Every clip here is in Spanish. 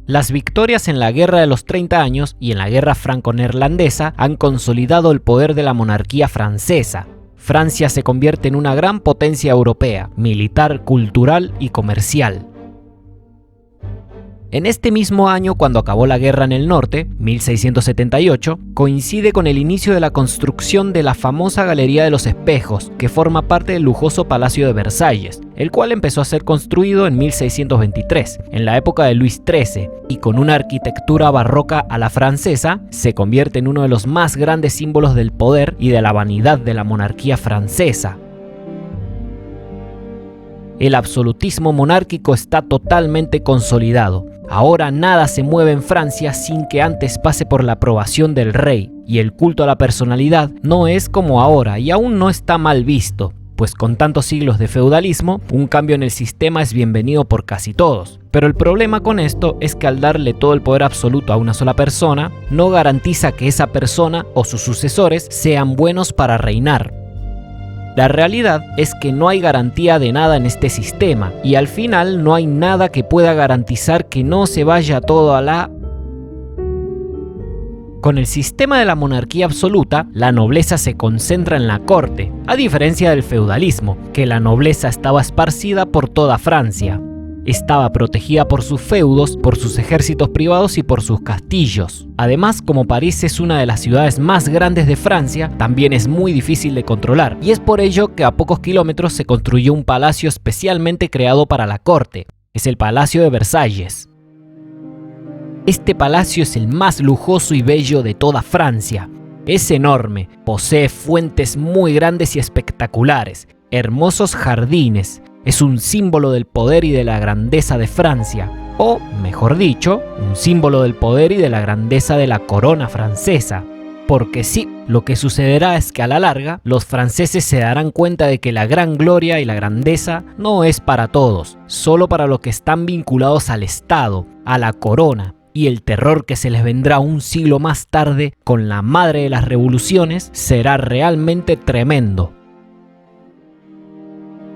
Las victorias en la Guerra de los 30 años y en la Guerra franco-neerlandesa han consolidado el poder de la monarquía francesa. Francia se convierte en una gran potencia europea, militar, cultural y comercial. En este mismo año, cuando acabó la guerra en el norte, 1678, coincide con el inicio de la construcción de la famosa Galería de los Espejos, que forma parte del lujoso Palacio de Versalles, el cual empezó a ser construido en 1623, en la época de Luis XIII, y con una arquitectura barroca a la francesa, se convierte en uno de los más grandes símbolos del poder y de la vanidad de la monarquía francesa. El absolutismo monárquico está totalmente consolidado. Ahora nada se mueve en Francia sin que antes pase por la aprobación del rey, y el culto a la personalidad no es como ahora y aún no está mal visto, pues con tantos siglos de feudalismo, un cambio en el sistema es bienvenido por casi todos. Pero el problema con esto es que al darle todo el poder absoluto a una sola persona, no garantiza que esa persona o sus sucesores sean buenos para reinar. La realidad es que no hay garantía de nada en este sistema, y al final no hay nada que pueda garantizar que no se vaya todo a la... Con el sistema de la monarquía absoluta, la nobleza se concentra en la corte, a diferencia del feudalismo, que la nobleza estaba esparcida por toda Francia. Estaba protegida por sus feudos, por sus ejércitos privados y por sus castillos. Además, como París es una de las ciudades más grandes de Francia, también es muy difícil de controlar, y es por ello que a pocos kilómetros se construyó un palacio especialmente creado para la corte. Es el Palacio de Versalles. Este palacio es el más lujoso y bello de toda Francia. Es enorme, posee fuentes muy grandes y espectaculares, hermosos jardines. Es un símbolo del poder y de la grandeza de Francia, o, mejor dicho, un símbolo del poder y de la grandeza de la corona francesa. Porque sí, lo que sucederá es que a la larga, los franceses se darán cuenta de que la gran gloria y la grandeza no es para todos, solo para los que están vinculados al Estado, a la corona, y el terror que se les vendrá un siglo más tarde con la madre de las revoluciones será realmente tremendo.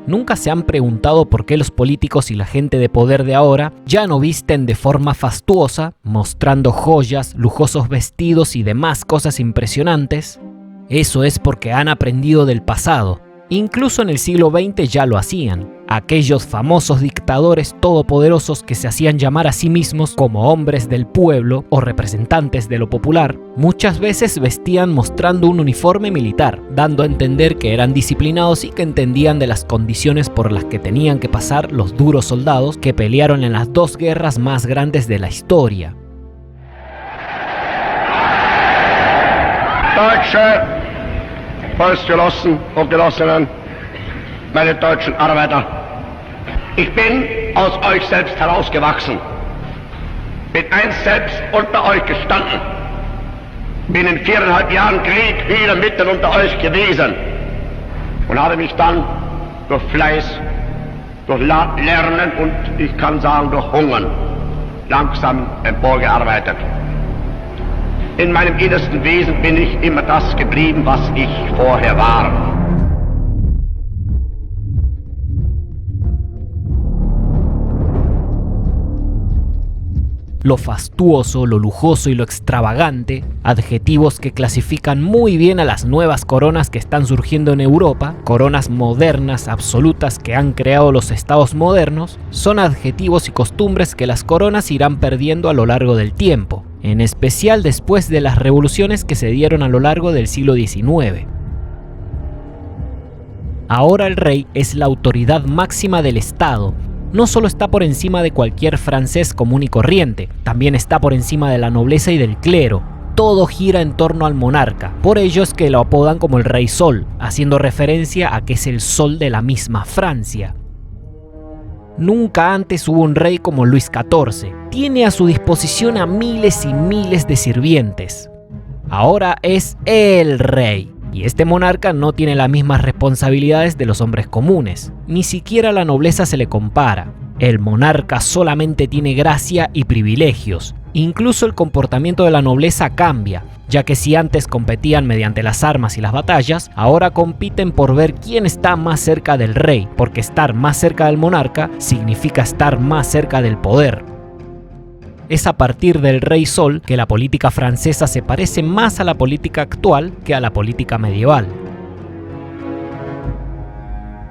¿Nunca se han preguntado por qué los políticos y la gente de poder de ahora ya no visten de forma fastuosa, mostrando joyas, lujosos vestidos y demás cosas impresionantes? Eso es porque han aprendido del pasado. Incluso en el siglo XX ya lo hacían. Aquellos famosos dictadores todopoderosos que se hacían llamar a sí mismos como hombres del pueblo o representantes de lo popular, muchas veces vestían mostrando un uniforme militar, dando a entender que eran disciplinados y que entendían de las condiciones por las que tenían que pasar los duros soldados que pelearon en las dos guerras más grandes de la historia. Volksgenossen und Genossinnen, meine deutschen Arbeiter, ich bin aus euch selbst herausgewachsen, bin einst selbst unter euch gestanden, bin in 4,5 Jahren Krieg wieder mitten unter euch gewesen und habe mich dann durch Fleiß, durch Lernen und ich kann sagen durch Hungern langsam emporgearbeitet. In meinem innersten Wesen bin ich immer das geblieben, was ich vorher war. Lo fastuoso, lo lujoso y lo extravagante, adjetivos que clasifican muy bien a las nuevas coronas que están surgiendo en Europa, coronas modernas, absolutas que han creado los estados modernos, son adjetivos y costumbres que las coronas irán perdiendo a lo largo del tiempo, en especial después de las revoluciones que se dieron a lo largo del siglo XIX. Ahora el rey es la autoridad máxima del Estado. No solo está por encima de cualquier francés común y corriente, también está por encima de la nobleza y del clero. Todo gira en torno al monarca, por ello es que lo apodan como el Rey Sol, haciendo referencia a que es el sol de la misma Francia. Nunca antes hubo un rey como Luis XIV. Tiene a su disposición a miles y miles de sirvientes. Ahora es el rey. Y este monarca no tiene las mismas responsabilidades de los hombres comunes. Ni siquiera la nobleza se le compara. El monarca solamente tiene gracia y privilegios. Incluso el comportamiento de la nobleza cambia, ya que si antes competían mediante las armas y las batallas, ahora compiten por ver quién está más cerca del rey, porque estar más cerca del monarca significa estar más cerca del poder. Es a partir del Rey Sol que la política francesa se parece más a la política actual que a la política medieval.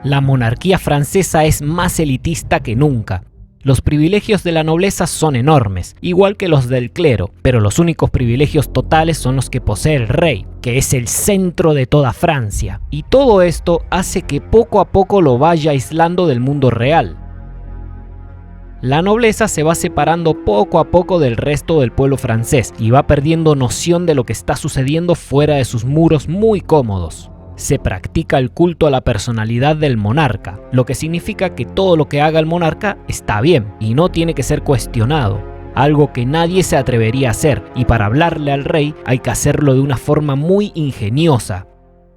La monarquía francesa es más elitista que nunca. Los privilegios de la nobleza son enormes, igual que los del clero, pero los únicos privilegios totales son los que posee el rey, que es el centro de toda Francia. Y todo esto hace que poco a poco lo vaya aislando del mundo real. La nobleza se va separando poco a poco del resto del pueblo francés y va perdiendo noción de lo que está sucediendo fuera de sus muros muy cómodos. Se practica el culto a la personalidad del monarca, lo que significa que todo lo que haga el monarca está bien y no tiene que ser cuestionado, algo que nadie se atrevería a hacer, y para hablarle al rey hay que hacerlo de una forma muy ingeniosa.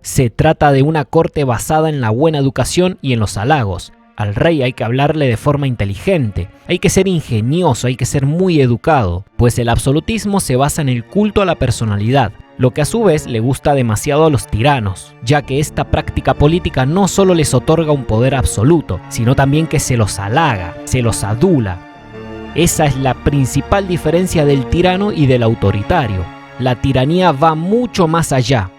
Se trata de una corte basada en la buena educación y en los halagos. Al rey hay que hablarle de forma inteligente, hay que ser ingenioso, hay que ser muy educado, pues el absolutismo se basa en el culto a la personalidad, lo que a su vez le gusta demasiado a los tiranos, ya que esta práctica política no solo les otorga un poder absoluto, sino también que se los halaga, se los adula. Esa es la principal diferencia del tirano y del autoritario. La tiranía va mucho más allá.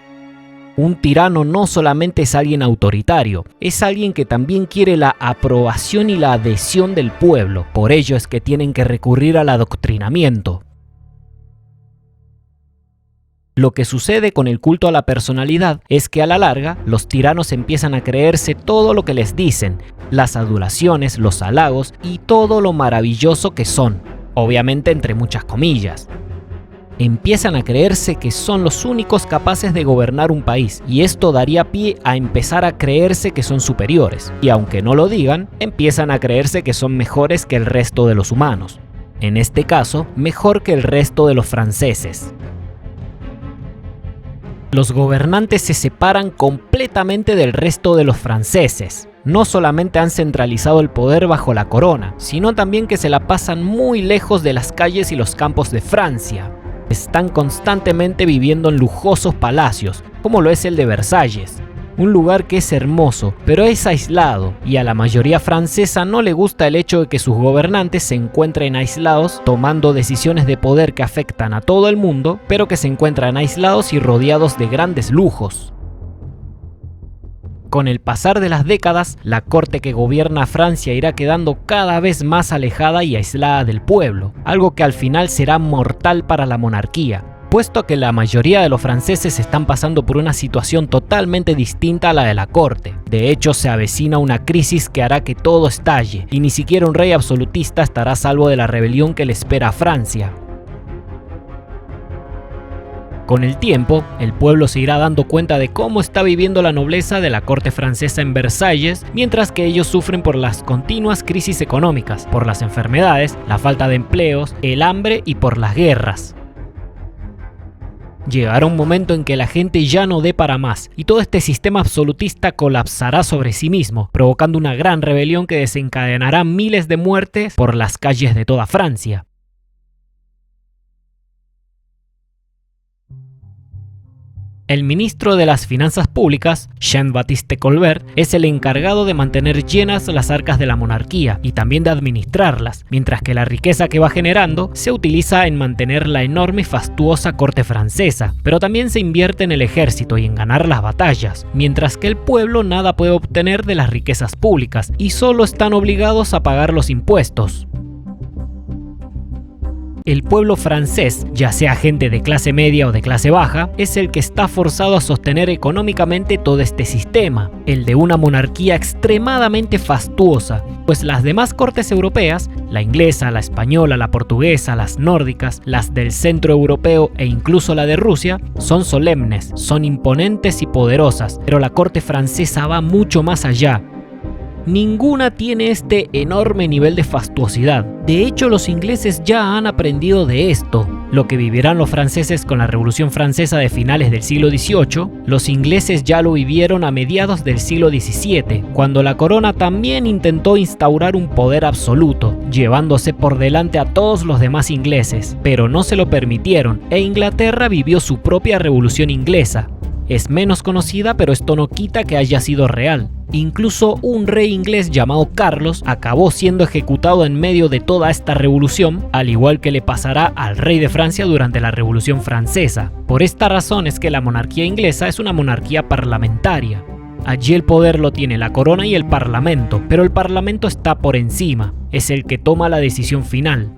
Un tirano no solamente es alguien autoritario, es alguien que también quiere la aprobación y la adhesión del pueblo. Por ello es que tienen que recurrir al adoctrinamiento. Lo que sucede con el culto a la personalidad es que a la larga los tiranos empiezan a creerse todo lo que les dicen, las adulaciones, los halagos y todo lo maravilloso que son, obviamente entre muchas comillas. Empiezan a creerse que son los únicos capaces de gobernar un país, y esto daría pie a empezar a creerse que son superiores, y aunque no lo digan, empiezan a creerse que son mejores que el resto de los humanos. En este caso, mejor que el resto de los franceses. Los gobernantes se separan completamente del resto de los franceses. No solamente han centralizado el poder bajo la corona, sino también que se la pasan muy lejos de las calles y los campos de Francia. Están constantemente viviendo en lujosos palacios, como lo es el de Versalles. Un lugar que es hermoso, pero es aislado, y a la mayoría francesa no le gusta el hecho de que sus gobernantes se encuentren aislados, tomando decisiones de poder que afectan a todo el mundo, pero que se encuentran aislados y rodeados de grandes lujos. Con el pasar de las décadas, la corte que gobierna Francia irá quedando cada vez más alejada y aislada del pueblo, algo que al final será mortal para la monarquía, puesto que la mayoría de los franceses están pasando por una situación totalmente distinta a la de la corte. De hecho, se avecina una crisis que hará que todo estalle, y ni siquiera un rey absolutista estará a salvo de la rebelión que le espera a Francia. Con el tiempo, el pueblo se irá dando cuenta de cómo está viviendo la nobleza de la corte francesa en Versalles, mientras que ellos sufren por las continuas crisis económicas, por las enfermedades, la falta de empleos, el hambre y por las guerras. Llegará un momento en que la gente ya no dé para más, y todo este sistema absolutista colapsará sobre sí mismo, provocando una gran rebelión que desencadenará miles de muertes por las calles de toda Francia. El ministro de las Finanzas Públicas, Jean-Baptiste Colbert, es el encargado de mantener llenas las arcas de la monarquía y también de administrarlas, mientras que la riqueza que va generando se utiliza en mantener la enorme y fastuosa corte francesa, pero también se invierte en el ejército y en ganar las batallas, mientras que el pueblo nada puede obtener de las riquezas públicas y solo están obligados a pagar los impuestos. El pueblo francés, ya sea gente de clase media o de clase baja, es el que está forzado a sostener económicamente todo este sistema, el de una monarquía extremadamente fastuosa, pues las demás cortes europeas, la inglesa, la española, la portuguesa, las nórdicas, las del centro europeo e incluso la de Rusia, son solemnes, son imponentes y poderosas, pero la corte francesa va mucho más allá. Ninguna tiene este enorme nivel de fastuosidad. De hecho, los ingleses ya han aprendido de esto. Lo que vivirán los franceses con la Revolución Francesa de finales del siglo XVIII, los ingleses ya lo vivieron a mediados del siglo XVII, cuando la corona también intentó instaurar un poder absoluto, llevándose por delante a todos los demás ingleses, pero no se lo permitieron, e Inglaterra vivió su propia Revolución Inglesa. Es menos conocida, pero esto no quita que haya sido real. Incluso un rey inglés llamado Carlos acabó siendo ejecutado en medio de toda esta revolución, al igual que le pasará al rey de Francia durante la Revolución Francesa. Por esta razón es que la monarquía inglesa es una monarquía parlamentaria. Allí el poder lo tiene la corona y el parlamento, pero el parlamento está por encima, es el que toma la decisión final.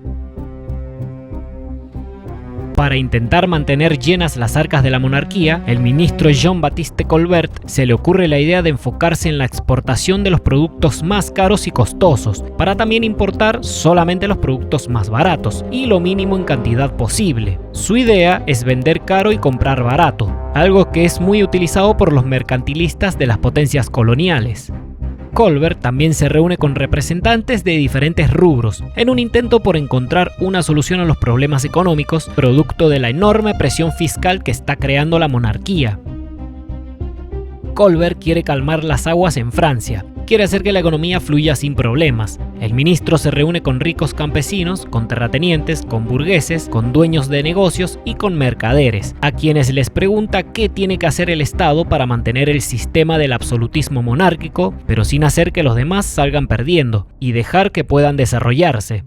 Para intentar mantener llenas las arcas de la monarquía, el ministro Jean-Baptiste Colbert se le ocurre la idea de enfocarse en la exportación de los productos más caros y costosos, para también importar solamente los productos más baratos y lo mínimo en cantidad posible. Su idea es vender caro y comprar barato, algo que es muy utilizado por los mercantilistas de las potencias coloniales. Colbert también se reúne con representantes de diferentes rubros en un intento por encontrar una solución a los problemas económicos producto de la enorme presión fiscal que está creando la monarquía. Colbert quiere calmar las aguas en Francia, quiere hacer que la economía fluya sin problemas. El ministro se reúne con ricos campesinos, con terratenientes, con burgueses, con dueños de negocios y con mercaderes, a quienes les pregunta qué tiene que hacer el Estado para mantener el sistema del absolutismo monárquico, pero sin hacer que los demás salgan perdiendo y dejar que puedan desarrollarse.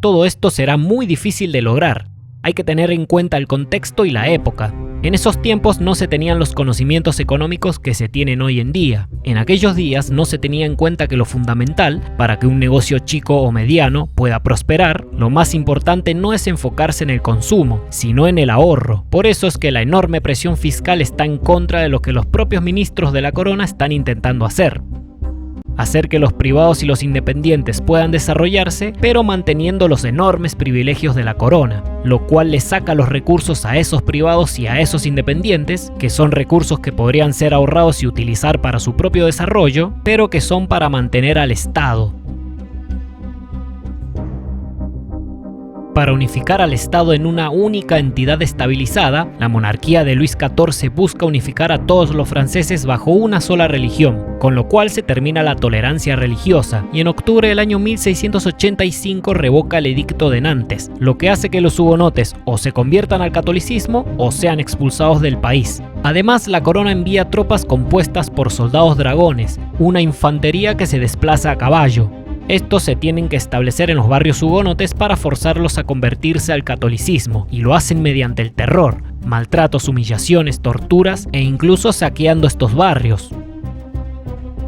Todo esto será muy difícil de lograr. Hay que tener en cuenta el contexto y la época. En esos tiempos no se tenían los conocimientos económicos que se tienen hoy en día. En aquellos días no se tenía en cuenta que lo fundamental para que un negocio chico o mediano pueda prosperar, lo más importante no es enfocarse en el consumo, sino en el ahorro. Por eso es que la enorme presión fiscal está en contra de lo que los propios ministros de la corona están intentando hacer. Hacer que los privados y los independientes puedan desarrollarse, pero manteniendo los enormes privilegios de la corona, lo cual le saca los recursos a esos privados y a esos independientes, que son recursos que podrían ser ahorrados y utilizar para su propio desarrollo, pero que son para mantener al Estado. Para unificar al Estado en una única entidad estabilizada, la monarquía de Luis XIV busca unificar a todos los franceses bajo una sola religión, con lo cual se termina la tolerancia religiosa, y en octubre del año 1685 revoca el Edicto de Nantes, lo que hace que los hugonotes o se conviertan al catolicismo o sean expulsados del país. Además, la corona envía tropas compuestas por soldados dragones, una infantería que se desplaza a caballo. Estos se tienen que establecer en los barrios hugonotes para forzarlos a convertirse al catolicismo, y lo hacen mediante el terror, maltratos, humillaciones, torturas e incluso saqueando estos barrios.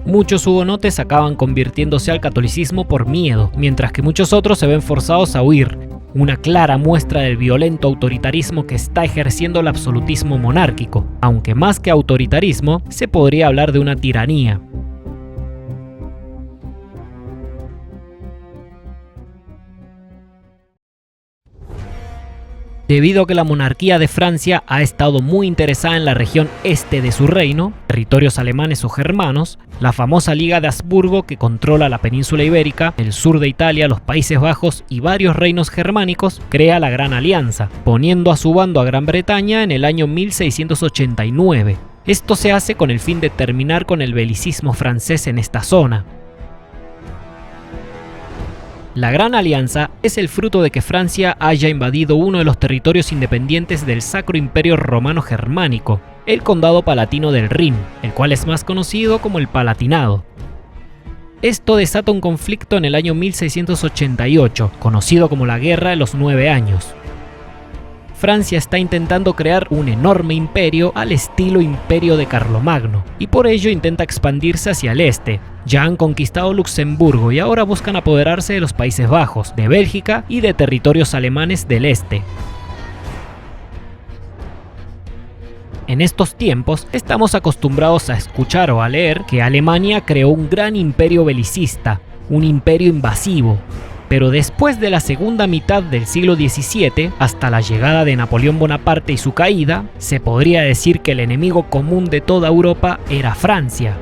Muchos hugonotes acaban convirtiéndose al catolicismo por miedo, mientras que muchos otros se ven forzados a huir, una clara muestra del violento autoritarismo que está ejerciendo el absolutismo monárquico, aunque más que autoritarismo, se podría hablar de una tiranía. Debido a que la monarquía de Francia ha estado muy interesada en la región este de su reino, territorios alemanes o germanos, la famosa Liga de Habsburgo, que controla la península ibérica, el sur de Italia, los Países Bajos y varios reinos germánicos, crea la Gran Alianza, poniendo a su bando a Gran Bretaña en el año 1689. Esto se hace con el fin de terminar con el belicismo francés en esta zona. La Gran Alianza es el fruto de que Francia haya invadido uno de los territorios independientes del Sacro Imperio Romano Germánico, el Condado Palatino del Rin, el cual es más conocido como el Palatinado. Esto desata un conflicto en el año 1688, conocido como la Guerra de los 9 Años. Francia está intentando crear un enorme imperio al estilo Imperio de Carlomagno, y por ello intenta expandirse hacia el este. Ya han conquistado Luxemburgo y ahora buscan apoderarse de los Países Bajos, de Bélgica y de territorios alemanes del este. En estos tiempos estamos acostumbrados a escuchar o a leer que Alemania creó un gran imperio belicista, un imperio invasivo. Pero después de la segunda mitad del siglo XVII, hasta la llegada de Napoleón Bonaparte y su caída, se podría decir que el enemigo común de toda Europa era Francia.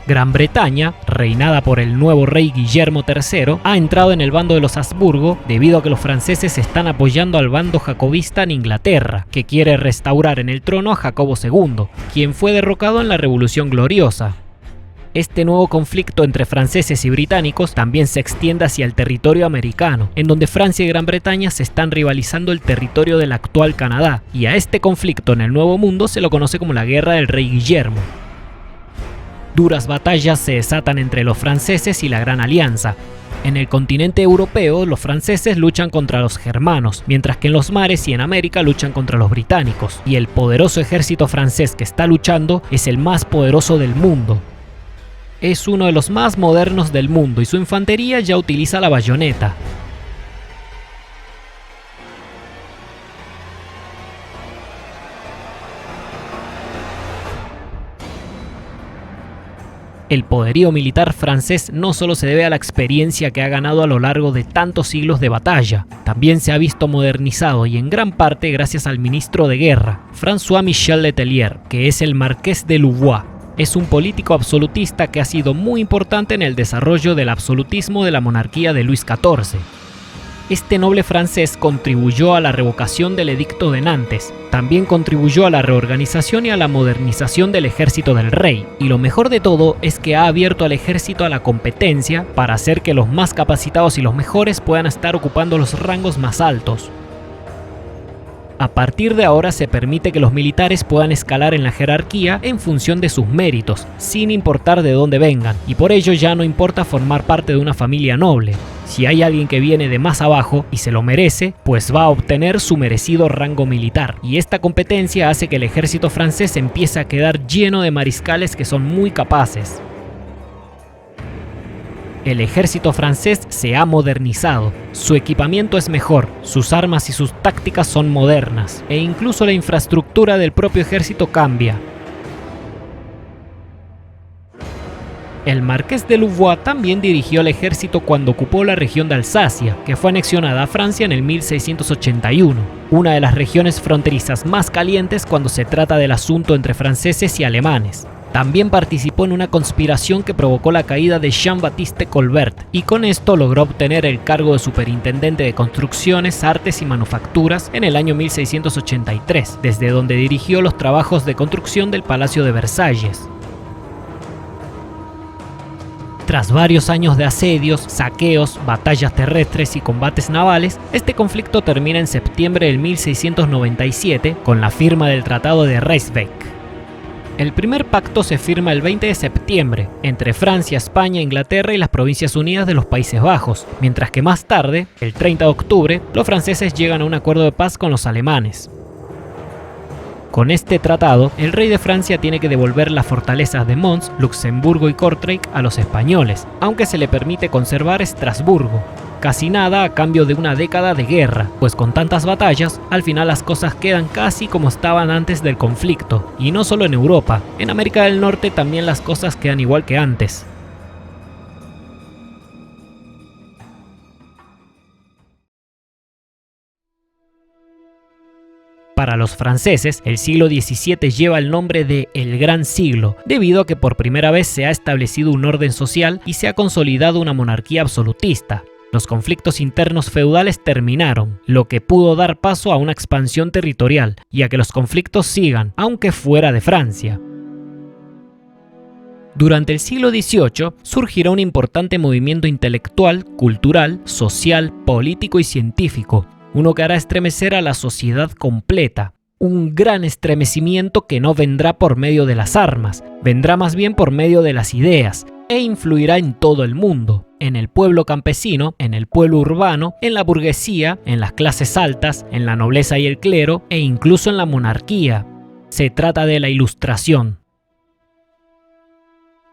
Gran Bretaña, reinada por el nuevo rey Guillermo III, ha entrado en el bando de los Habsburgo debido a que los franceses están apoyando al bando jacobista en Inglaterra, que quiere restaurar en el trono a Jacobo II, quien fue derrocado en la Revolución Gloriosa. Este nuevo conflicto entre franceses y británicos también se extiende hacia el territorio americano, en donde Francia y Gran Bretaña se están rivalizando el territorio del actual Canadá, y a este conflicto en el Nuevo Mundo se lo conoce como la Guerra del Rey Guillermo. Duras batallas se desatan entre los franceses y la Gran Alianza. En el continente europeo, los franceses luchan contra los germanos, mientras que en los mares y en América luchan contra los británicos, y el poderoso ejército francés que está luchando es el más poderoso del mundo. Es uno de los más modernos del mundo y su infantería ya utiliza la bayoneta. El poderío militar francés no solo se debe a la experiencia que ha ganado a lo largo de tantos siglos de batalla, también se ha visto modernizado y en gran parte gracias al ministro de guerra, François-Michel Letelier, que es el marqués de Louvois. Es un político absolutista que ha sido muy importante en el desarrollo del absolutismo de la monarquía de Luis XIV. Este noble francés contribuyó a la revocación del Edicto de Nantes, también contribuyó a la reorganización y a la modernización del ejército del rey, y lo mejor de todo es que ha abierto al ejército a la competencia para hacer que los más capacitados y los mejores puedan estar ocupando los rangos más altos. A partir de ahora se permite que los militares puedan escalar en la jerarquía en función de sus méritos, sin importar de dónde vengan, y por ello ya no importa formar parte de una familia noble. Si hay alguien que viene de más abajo y se lo merece, pues va a obtener su merecido rango militar, y esta competencia hace que el ejército francés empiece a quedar lleno de mariscales que son muy capaces. El ejército francés se ha modernizado, su equipamiento es mejor, sus armas y sus tácticas son modernas, e incluso la infraestructura del propio ejército cambia. El marqués de Louvois también dirigió el ejército cuando ocupó la región de Alsacia, que fue anexionada a Francia en el 1681, una de las regiones fronterizas más calientes cuando se trata del asunto entre franceses y alemanes. También participó en una conspiración que provocó la caída de Jean-Baptiste Colbert, y con esto logró obtener el cargo de superintendente de construcciones, artes y manufacturas en el año 1683, desde donde dirigió los trabajos de construcción del Palacio de Versalles. Tras varios años de asedios, saqueos, batallas terrestres y combates navales, este conflicto termina en septiembre del 1697 con la firma del Tratado de Ryswick. El primer pacto se firma el 20 de septiembre entre Francia, España, Inglaterra y las Provincias Unidas de los Países Bajos, mientras que más tarde, el 30 de octubre, los franceses llegan a un acuerdo de paz con los alemanes. Con este tratado, el rey de Francia tiene que devolver las fortalezas de Mons, Luxemburgo y Kortrijk a los españoles, aunque se le permite conservar Estrasburgo. Casi nada a cambio de una década de guerra, pues con tantas batallas, al final las cosas quedan casi como estaban antes del conflicto. Y no solo en Europa, en América del Norte también las cosas quedan igual que antes. Para los franceses, el siglo XVII lleva el nombre de El Gran Siglo, debido a que por primera vez se ha establecido un orden social y se ha consolidado una monarquía absolutista. Los conflictos internos feudales terminaron, lo que pudo dar paso a una expansión territorial y a que los conflictos sigan, aunque fuera de Francia. Durante el siglo XVIII surgirá un importante movimiento intelectual, cultural, social, político y científico, uno que hará estremecer a la sociedad completa. Un gran estremecimiento que no vendrá por medio de las armas, vendrá más bien por medio de las ideas, e influirá en todo el mundo, en el pueblo campesino, en el pueblo urbano, en la burguesía, en las clases altas, en la nobleza y el clero, e incluso en la monarquía. Se trata de la Ilustración.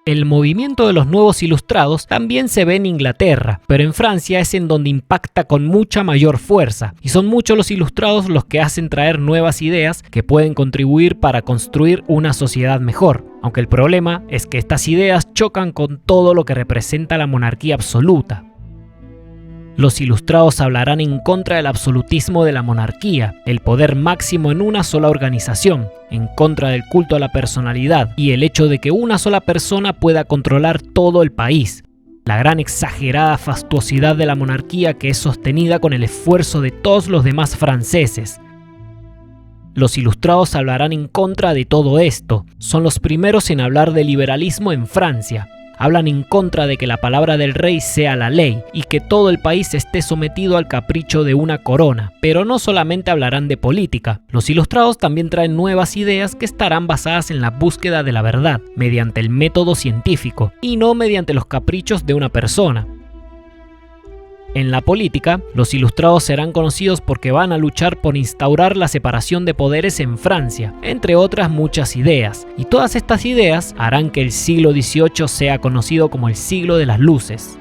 El movimiento de los nuevos ilustrados también se ve en Inglaterra, pero en Francia es en donde impacta con mucha mayor fuerza, y son muchos los ilustrados los que hacen traer nuevas ideas que pueden contribuir para construir una sociedad mejor, aunque el problema es que estas ideas chocan con todo lo que representa la monarquía absoluta. Los ilustrados hablarán en contra del absolutismo de la monarquía, el poder máximo en una sola organización, en contra del culto a la personalidad y el hecho de que una sola persona pueda controlar todo el país. La gran exagerada fastuosidad de la monarquía que es sostenida con el esfuerzo de todos los demás franceses. Los ilustrados hablarán en contra de todo esto. Son los primeros en hablar de liberalismo en Francia. Hablan en contra de que la palabra del rey sea la ley y que todo el país esté sometido al capricho de una corona. Pero no solamente hablarán de política. Los ilustrados también traen nuevas ideas que estarán basadas en la búsqueda de la verdad, mediante el método científico, y no mediante los caprichos de una persona. En la política, los ilustrados serán conocidos porque van a luchar por instaurar la separación de poderes en Francia, entre otras muchas ideas, y todas estas ideas harán que el siglo XVIII sea conocido como el siglo de las luces.